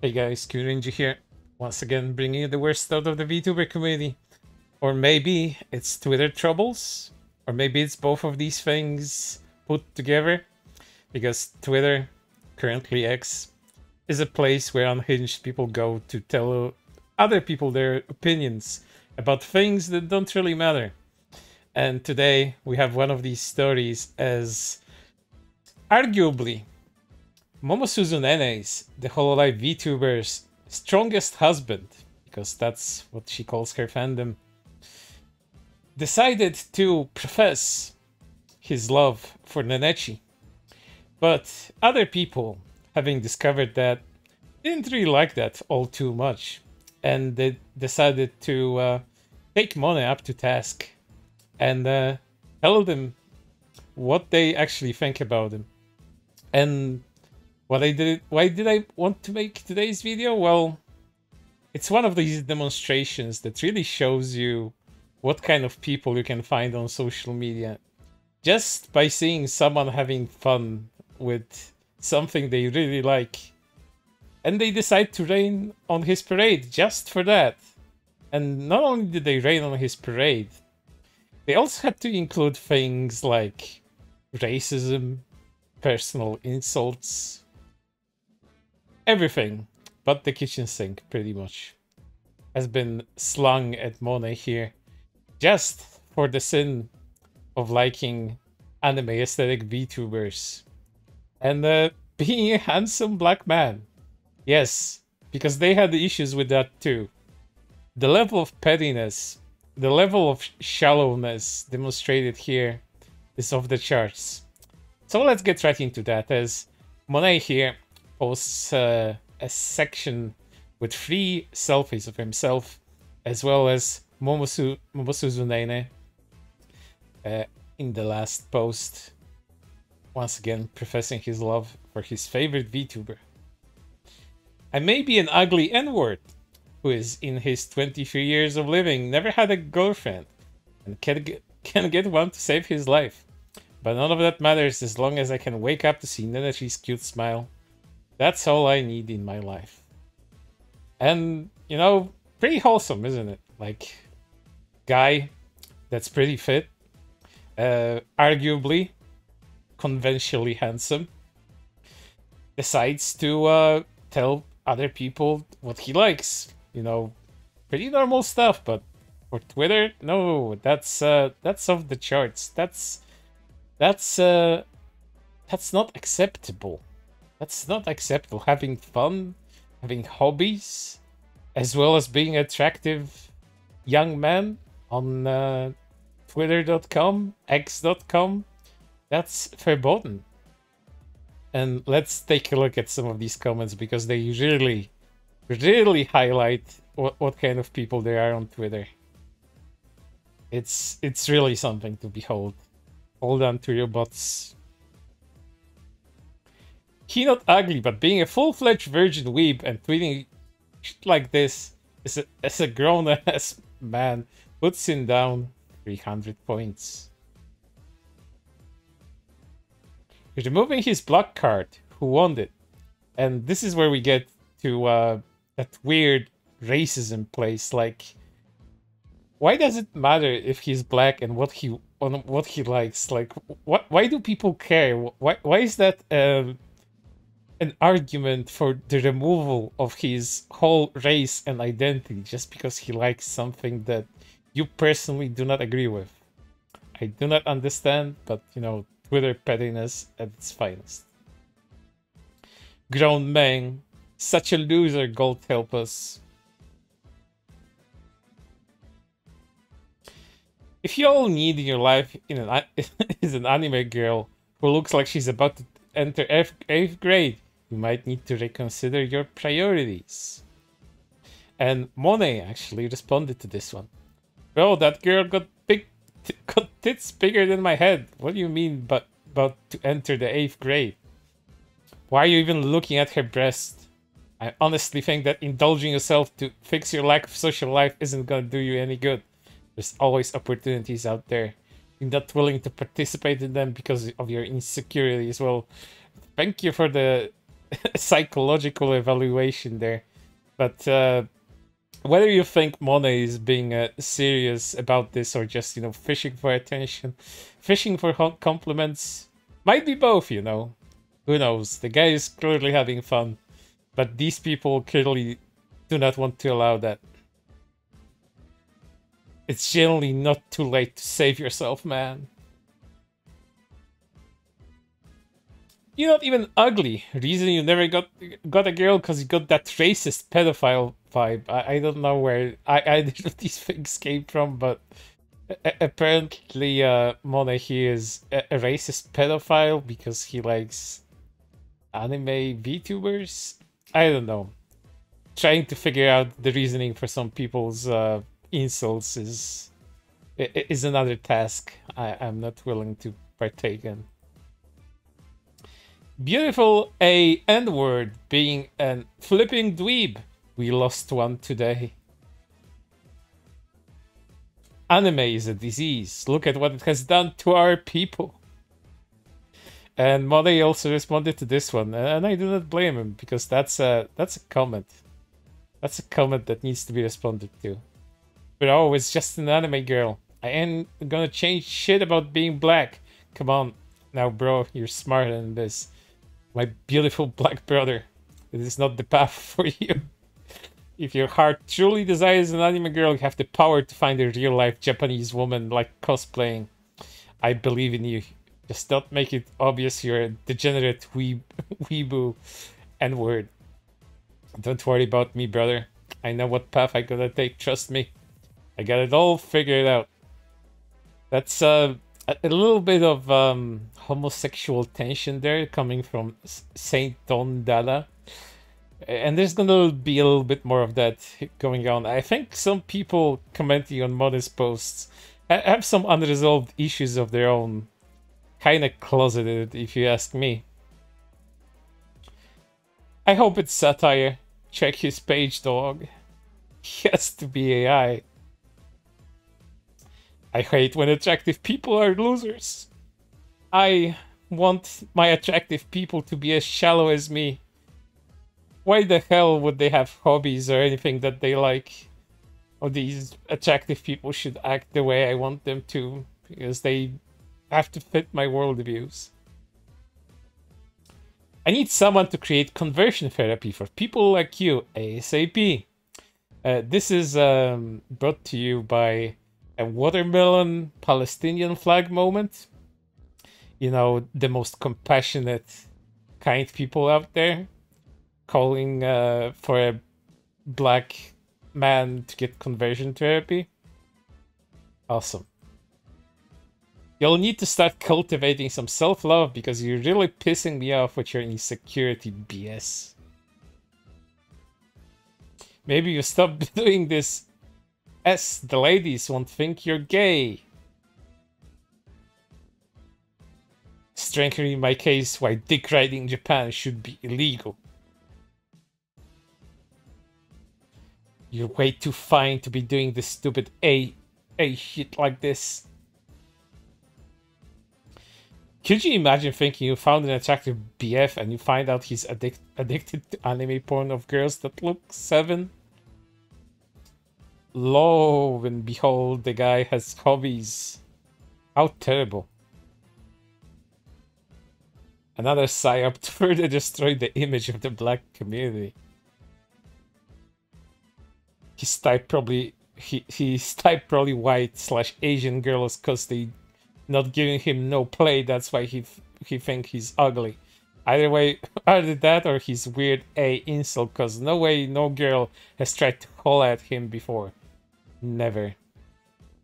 Hey guys, Rinji here. Once again, bringing you the worst out of the VTuber community. Or maybe it's Twitter troubles, or maybe it's both of these things put together. Because Twitter, currently X, is a place where unhinged people go to tell other people their opinions about things that don't really matter. And today we have one of these stories as arguably Momosuzu Nene's, the Hololive VTuber's strongest husband, because that's what she calls her fandom, decided to profess his love for Nenechi. But other people, having discovered that, didn't really like that all too much, and they decided to take Mone up to task and tell them what they actually think about him. And why did I want to make today's video? Well, it's one of these demonstrations that really shows you what kind of people you can find on social media. Just by seeing someone having fun with something they really like. And they decide to rain on his parade just for that. And not only did they rain on his parade, they also had to include things like racism, personal insults, everything but the kitchen sink, pretty much, has been slung at Mone here, just for the sin of liking anime aesthetic VTubers. And being a handsome black man. Yes, because they had issues with that too. The level of pettiness, the level of shallowness demonstrated here is off the charts. So let's get right into that, as Mone here posts a section with 3 selfies of himself, as well as Momosuzu Nene in the last post, once again professing his love for his favorite VTuber. I may be an ugly N-word who is in his 23 years of living, never had a girlfriend, and can get one to save his life. But none of that matters as long as I can wake up to see Nenechi's cute smile. That's all I need in my life. And, you know, pretty wholesome, isn't it? Like, guy that's pretty fit, arguably conventionally handsome, decides to tell other people what he likes. You know, pretty normal stuff, but for Twitter, no, that's off the charts. That's not acceptable. That's not acceptable. Having fun, having hobbies, as well as being an attractive young man on Twitter.com, X.com, that's verboten. And let's take a look at some of these comments, because they really highlight what kind of people they are on Twitter. It's really something to behold. Hold on to your butts. He not ugly, but being a full-fledged virgin weeb and tweeting shit like this as a grown-ass man puts him down 300 points. Removing his block card, who won it? And this is where we get to that weird racism place. Like, why does it matter if he's black and what he likes? Like, why do people care? Why is that an argument for the removal of his whole race and identity just because he likes something that you personally do not agree with? I do not understand, but you know, Twitter pettiness at its finest. Grown man, such a loser, God help us. If you all need in your life is an anime girl who looks like she's about to enter 8th grade, you might need to reconsider your priorities. And Mone actually responded to this one. Bro, that girl got tits bigger than my head. What do you mean about to enter the 8th grade? Why are you even looking at her breast? I honestly think that indulging yourself to fix your lack of social life isn't gonna do you any good. There's always opportunities out there. You're not willing to participate in them because of your insecurities. Well, thank you for the psychological evaluation there. But whether you think Monet is being serious about this or just, you know, fishing for attention, fishing for compliments, might be both, you know. Who knows? The guy is clearly having fun, but these people clearly do not want to allow that. It's generally not too late to save yourself, man. You're not even ugly. Reason you never got a girl because you got that racist pedophile vibe. I don't know where these things came from, but apparently Monet here is a racist pedophile because he likes anime VTubers. I don't know. Trying to figure out the reasoning for some people's insults is another task I'm not willing to partake in. Beautiful A N-word being an flipping dweeb. We lost one today. Anime is a disease. Look at what it has done to our people. And Monet also responded to this one, and I do not blame him because that's a comment. That's a comment that needs to be responded to. But oh, it's just an anime girl. I ain't gonna change shit about being black. Come on, now, bro, you're smarter than this. My beautiful black brother, it is not the path for you. If your heart truly desires an anime girl, you have the power to find a real-life Japanese woman like cosplaying. I believe in you. Just don't make it obvious you're a degenerate weeaboo N-word. Don't worry about me, brother. I know what path I gotta take, trust me. I got it all figured out. That's a little bit of homosexual tension there coming from Saint Don Dada. And there's gonna be a little bit more of that going on. I think some people commenting on Modest posts have some unresolved issues of their own. Kinda closeted, if you ask me. I hope it's satire. Check his page, dog. He has to be AI. I hate when attractive people are losers. I want my attractive people to be as shallow as me. Why the hell would they have hobbies or anything that they like? Or these attractive people should act the way I want them to, because they have to fit my worldviews. I need someone to create conversion therapy for people like you, ASAP. This is brought to you by a watermelon Palestinian flag moment. You know, the most compassionate, kind people out there calling for a black man to get conversion therapy. Awesome. You'll need to start cultivating some self-love because you're really pissing me off with your insecurity BS. Maybe you stop doing this as the ladies won't think you're gay. Strengthening my case why dick riding in Japan should be illegal. You're way too fine to be doing this stupid A shit like this. Could you imagine thinking you found an attractive BF and you find out he's addicted to anime porn of girls that look 7? Lo and behold, the guy has hobbies. How terrible. Another psyop to further destroy the image of the black community. He's typed probably white/Asian girls because they not giving him no play. That's why he think he's ugly. Either way, either that or he's weird A insult because no way no girl has tried to call at him before. Never.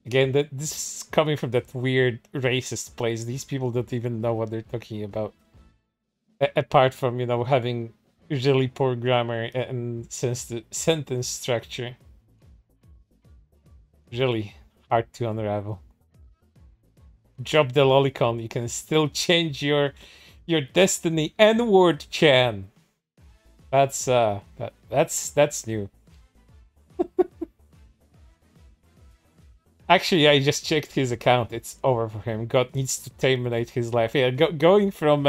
Again, this is coming from that weird racist place. These people don't even know what they're talking about. Apart from, you know, having really poor grammar and sentence structure. Really hard to unravel. Drop the lolicon, you can still change your destiny. N-word Chan. That's new. Actually, I just checked his account. It's over for him. God needs to terminate his life. Yeah, going from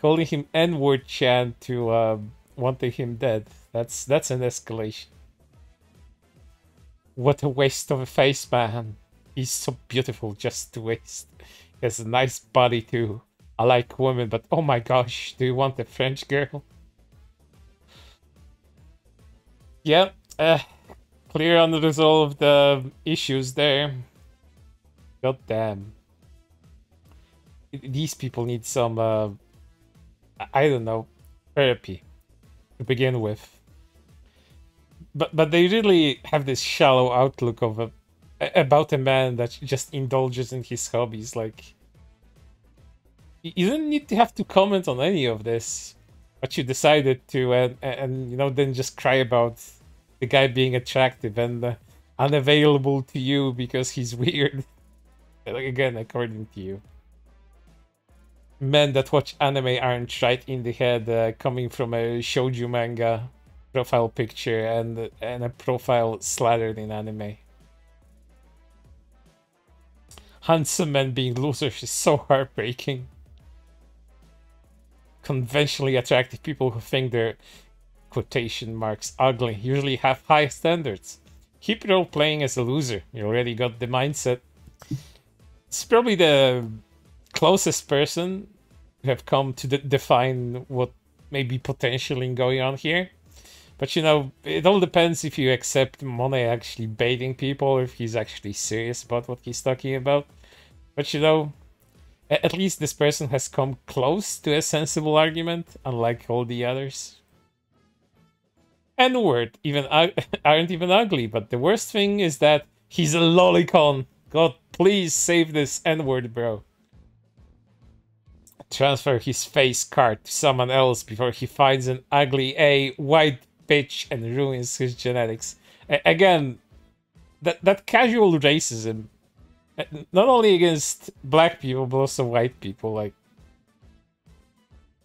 calling him N-word Chan to wanting him dead. That's an escalation. What a waste of a face, man. He's so beautiful just to waste. He has a nice body too. I like women, but oh my gosh, do you want a French girl? Yeah, clear unresolved issues there. God damn. These people need some, I don't know, therapy to begin with. But they really have this shallow outlook of about a man that just indulges in his hobbies. Like, you don't need to have to comment on any of this, but you decided to, and you know, then just cry about the guy being attractive and unavailable to you because he's weird. Like, again, according to you. Men that watch anime aren't right in the head, coming from a shoujo manga profile picture and a profile slathered in anime. Handsome men being losers is so heartbreaking. Conventionally attractive people who think they're quotation marks ugly usually have high standards. Keep role playing as a loser. You already got the mindset. It's probably the closest person who have come to define what may be potentially going on here. But you know, it all depends if you accept Monet actually baiting people or if he's actually serious about what he's talking about. But you know, at least this person has come close to a sensible argument, unlike all the others. N-word even aren't even ugly, but the worst thing is that he's a lolicon. God, please save this N-word, bro. Transfer his face card to someone else before he finds an ugly white bitch and ruins his genetics. Again, that casual racism, not only against black people but also white people. Like,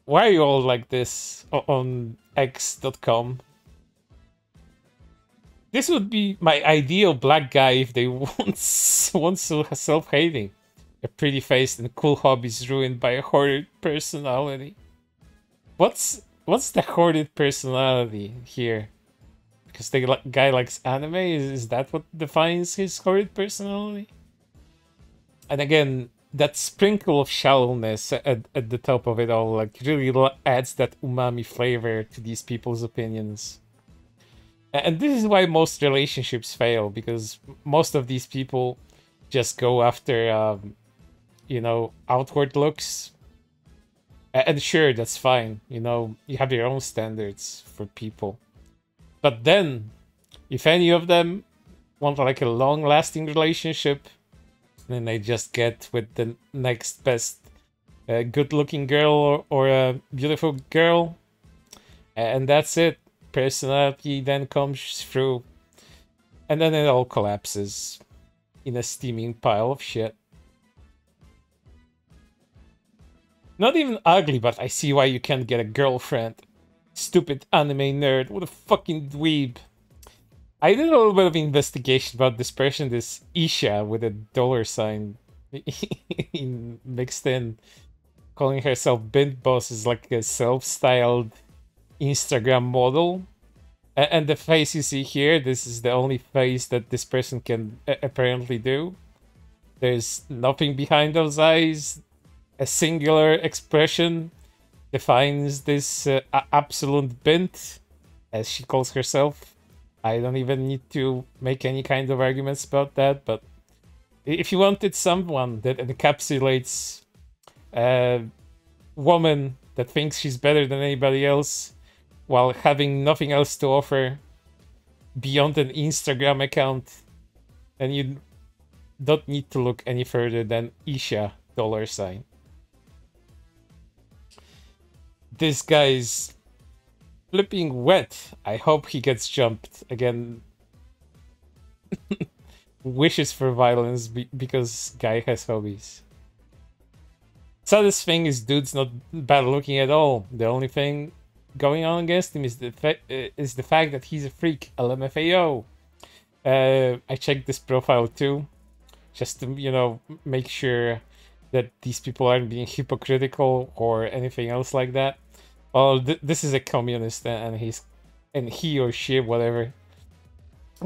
why are you all like this on X.com? This would be my ideal black guy if they want so self-hating. A pretty face and cool hobbies ruined by a hoarded personality. What's the hoarded personality here? Because the guy likes anime? Is that what defines his hoarded personality? And again, that sprinkle of shallowness at the top of it all, like, really adds that umami flavor to these people's opinions. And this is why most relationships fail, because most of these people just go after, you know, outward looks. And sure, that's fine. You know, you have your own standards for people. But then, if any of them want like a long-lasting relationship, then they just get with the next best good-looking girl or a beautiful girl. And that's it. Personality then comes through. And then it all collapses in a steaming pile of shit. Not even ugly, but I see why you can't get a girlfriend. Stupid anime nerd. What a fucking dweeb. I did a little bit of investigation about this person, this Isha with a $sign mixed in. Calling herself Bint Boss is like a self-styled Instagram model. And the face you see here, this is the only face that this person can apparently do. There's nothing behind those eyes. A singular expression defines this absolute bint, as she calls herself. I don't even need to make any kind of arguments about that, but if you wanted someone that encapsulates a woman that thinks she's better than anybody else while having nothing else to offer beyond an Instagram account, then you don't need to look any further than Isha $sign. This guy's flipping wet. I hope he gets jumped again. Wishes for violence because guy has hobbies. Saddest thing is dude's not bad looking at all. The only thing going on against him is the fact that he's a freak. LMFAO. I checked this profile too, just to, you know, make sure that these people aren't being hypocritical or anything else like that. Well, this is a communist, and he or she, whatever,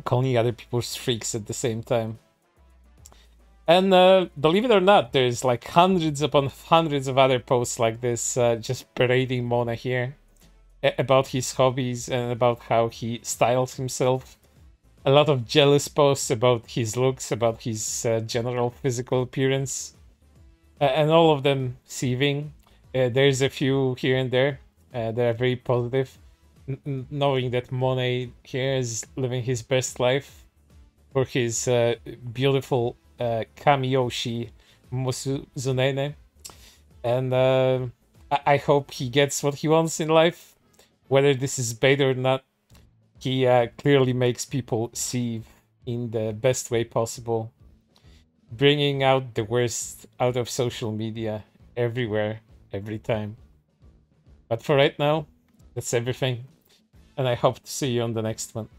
calling other people's freaks at the same time. And believe it or not, there's like hundreds upon hundreds of other posts like this, just parading Mona here about his hobbies and about how he styles himself. A lot of jealous posts about his looks, about his general physical appearance, and all of them seething. There's a few here and there that are very positive, knowing that Monet here is living his best life for his beautiful Kamiyoshi Momosuzu Nene. And I hope he gets what he wants in life. Whether this is bait or not, he clearly makes people see in the best way possible, bringing out the worst out of social media everywhere, every time. But for right now, that's everything, and I hope to see you on the next one.